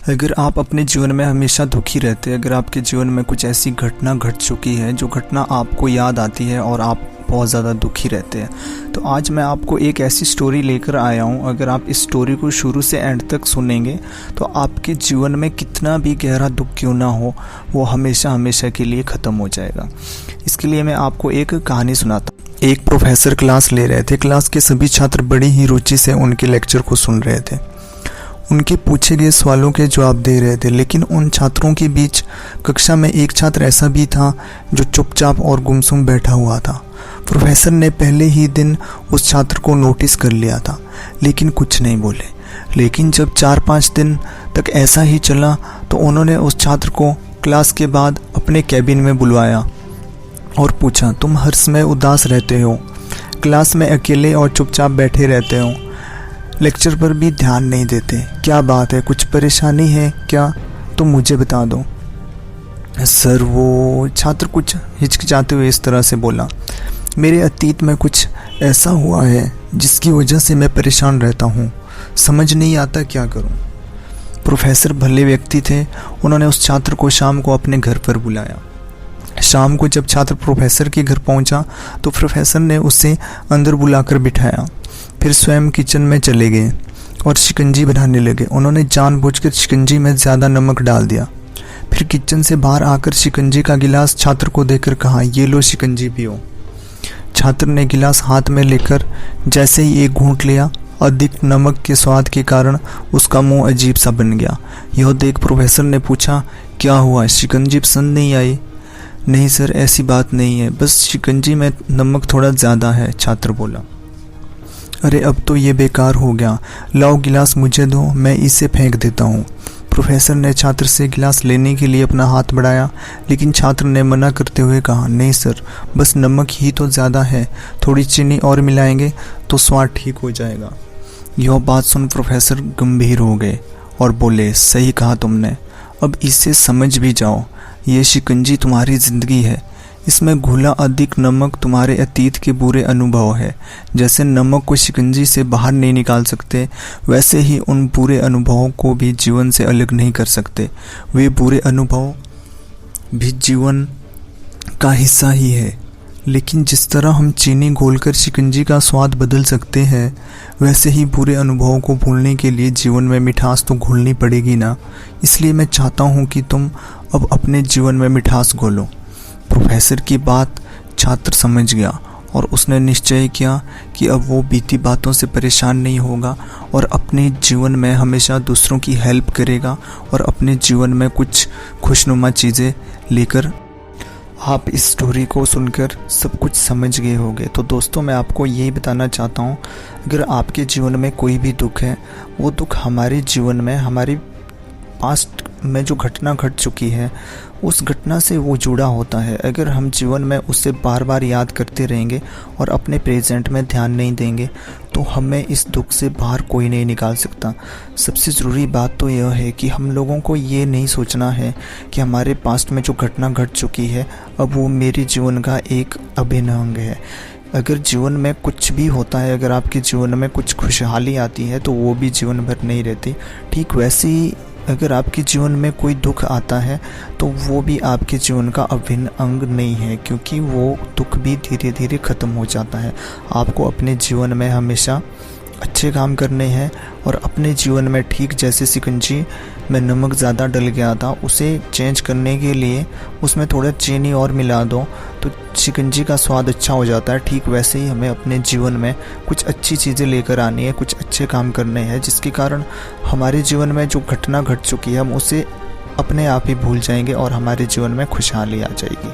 अगर आप अपने जीवन में हमेशा दुखी रहते हैं, अगर आपके जीवन में कुछ ऐसी घटना घट चुकी है जो घटना आपको याद आती है और आप बहुत ज़्यादा दुखी रहते हैं, तो आज मैं आपको एक ऐसी स्टोरी लेकर आया हूँ। अगर आप इस स्टोरी को शुरू से एंड तक सुनेंगे तो आपके जीवन में कितना भी गहरा दुख क्यों ना हो, वो हमेशा हमेशा के लिए ख़त्म हो जाएगा। इसके लिए मैं आपको एक कहानी सुनाता हूँ। एक प्रोफेसर क्लास ले रहे थे। क्लास के सभी छात्र बड़ी ही रुचि से उनके लेक्चर को सुन रहे थे। उनके पूछे गए सवालों के जवाब दे रहे थे, लेकिन उन छात्रों के बीच कक्षा में एक छात्र ऐसा भी था जो चुपचाप और गुमसुम बैठा हुआ था। प्रोफेसर ने पहले ही दिन उस छात्र को नोटिस कर लिया था, लेकिन कुछ नहीं बोले। लेकिन जब 4-5 दिन तक ऐसा ही चला तो उन्होंने उस छात्र को क्लास के बाद अपने कैबिन में बुलवाया और पूछा, तुम हर समय उदास रहते हो, क्लास में अकेले और चुपचाप बैठे रहते हो, लेक्चर पर भी ध्यान नहीं देते, क्या बात है, कुछ परेशानी है क्या? तुम मुझे बता दो। सर, वो छात्र कुछ हिचकिचाते हुए इस तरह से बोला, मेरे अतीत में कुछ ऐसा हुआ है जिसकी वजह से मैं परेशान रहता हूँ, समझ नहीं आता क्या करूँ। प्रोफेसर भले व्यक्ति थे। उन्होंने उस छात्र को शाम को अपने घर पर बुलाया। शाम को जब छात्र प्रोफेसर के घर पहुंचा तो प्रोफेसर ने उसे अंदर बुलाकर बिठाया। फिर स्वयं किचन में चले गए और शिकंजी बनाने लगे। उन्होंने जानबूझकर शिकंजी में ज़्यादा नमक डाल दिया। फिर किचन से बाहर आकर शिकंजी का गिलास छात्र को देकर कहा, ये लो शिकंजी पियो। छात्र ने गिलास हाथ में लेकर जैसे ही एक घूंट लिया, अधिक नमक के स्वाद के कारण उसका मुंह अजीब सा बन गया। यह देख प्रोफेसर ने पूछा, क्या हुआ, शिकंजी पसंद नहीं आई? नहीं सर, ऐसी बात नहीं है, बस शिकंजी में नमक थोड़ा ज़्यादा है, छात्र बोला। अरे अब तो ये बेकार हो गया, लाओ गिलास मुझे दो, मैं इसे फेंक देता हूँ। प्रोफेसर ने छात्र से गिलास लेने के लिए अपना हाथ बढ़ाया, लेकिन छात्र ने मना करते हुए कहा, नहीं सर, बस नमक ही तो ज़्यादा है, थोड़ी चीनी और मिलाएंगे तो स्वाद ठीक हो जाएगा। यह बात सुन प्रोफेसर गंभीर हो गए और बोले, सही कहा तुमने, अब इसे समझ भी जाओ, ये शिकंजी तुम्हारी ज़िंदगी है, इसमें घुला अधिक नमक तुम्हारे अतीत के बुरे अनुभव है। जैसे नमक को शिकंजी से बाहर नहीं निकाल सकते, वैसे ही उन बुरे अनुभवों को भी जीवन से अलग नहीं कर सकते। वे बुरे अनुभव भी जीवन का हिस्सा ही है। लेकिन जिस तरह हम चीनी घोलकर शिकंजी का स्वाद बदल सकते हैं, वैसे ही बुरे अनुभवों को भूलने के लिए जीवन में मिठास तो घोलनी पड़ेगी ना। इसलिए मैं चाहता हूँ कि तुम अब अपने जीवन में मिठास घोलो। प्रोफेसर की बात छात्र समझ गया और उसने निश्चय किया कि अब वो बीती बातों से परेशान नहीं होगा और अपने जीवन में हमेशा दूसरों की हेल्प करेगा और अपने जीवन में कुछ खुशनुमा चीज़ें लेकर। आप इस स्टोरी को सुनकर सब कुछ समझ गए होंगे। तो दोस्तों, मैं आपको यही बताना चाहता हूँ, अगर आपके जीवन में कोई भी दुख है, वो दुख हमारे जीवन में, हमारी पास्ट में जो घटना घट चुकी है, उस घटना से वो जुड़ा होता है। अगर हम जीवन में उससे बार बार याद करते रहेंगे और अपने प्रेजेंट में ध्यान नहीं देंगे, तो हमें इस दुख से बाहर कोई नहीं निकाल सकता। सबसे ज़रूरी बात तो यह है कि हम लोगों को ये नहीं सोचना है कि हमारे पास्ट में जो घटना घट चुकी है, अब वो मेरे जीवन का एक अभिन्न अंग है। अगर जीवन में कुछ भी होता है, अगर आपके जीवन में कुछ खुशहाली आती है, तो वो भी जीवन भर नहीं रहती। ठीक वैसे ही अगर आपके जीवन में कोई दुख आता है, तो वो भी आपके जीवन का अभिन्न अंग नहीं है, क्योंकि वो दुख भी धीरे धीरे ख़त्म हो जाता है। आपको अपने जीवन में हमेशा अच्छे काम करने हैं और अपने जीवन में, ठीक जैसे शिकंजी में नमक ज़्यादा डल गया था, उसे चेंज करने के लिए उसमें थोड़ा चीनी और मिला दो तो शिकंजी का स्वाद अच्छा हो जाता है। ठीक वैसे ही हमें अपने जीवन में कुछ अच्छी चीज़ें लेकर आनी है, कुछ अच्छे काम करने हैं, जिसके कारण हमारे जीवन में जो घटना घट चुकी है, हम उसे अपने आप ही भूल जाएंगे और हमारे जीवन में खुशहाली आ जाएगी।